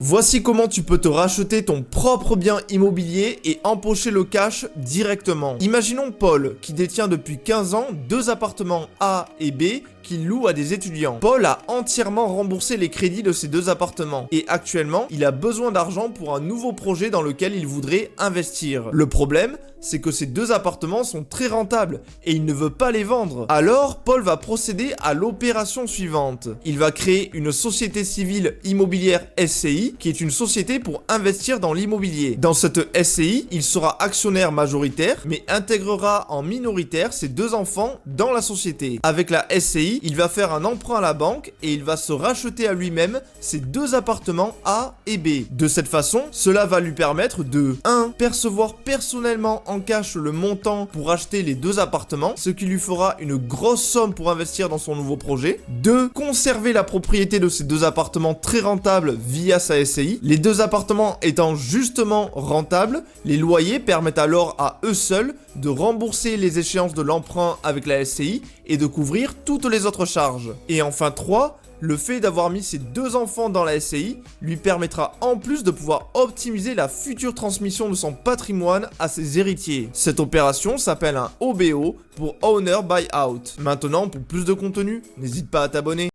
Voici comment tu peux te racheter ton propre bien immobilier et empocher le cash directement. Imaginons Paul, qui détient depuis 15 ans 2 appartements A et B qu'il loue à des étudiants. Paul a entièrement remboursé les crédits de ces 2 appartements et actuellement, il a besoin d'argent pour un nouveau projet dans lequel il voudrait investir. Le problème, c'est que ces 2 appartements sont très rentables et il ne veut pas les vendre. Alors, Paul va procéder à l'opération suivante. Il va créer une société civile immobilière SCI qui est une société pour investir dans l'immobilier. Dans cette SCI, il sera actionnaire majoritaire mais intégrera en minoritaire ses 2 enfants dans la société. Avec la SCI, il va faire un emprunt à la banque et il va se racheter à lui-même ses 2 appartements A et B. De cette façon, cela va lui permettre de 1. Percevoir personnellement en cash le montant pour acheter les 2 appartements, ce qui lui fera une grosse somme pour investir dans son nouveau projet. 2. Conserver la propriété de ces 2 appartements très rentables via sa SCI. Les 2 appartements étant justement rentables, les loyers permettent alors à eux seuls de rembourser les échéances de l'emprunt avec la SCI et de couvrir toutes les autres charges. Et enfin 3. Le fait d'avoir mis ses 2 enfants dans la SCI lui permettra en plus de pouvoir optimiser la future transmission de son patrimoine à ses héritiers. Cette opération s'appelle un OBO pour Owner Buyout. Maintenant, pour plus de contenu, n'hésite pas à t'abonner.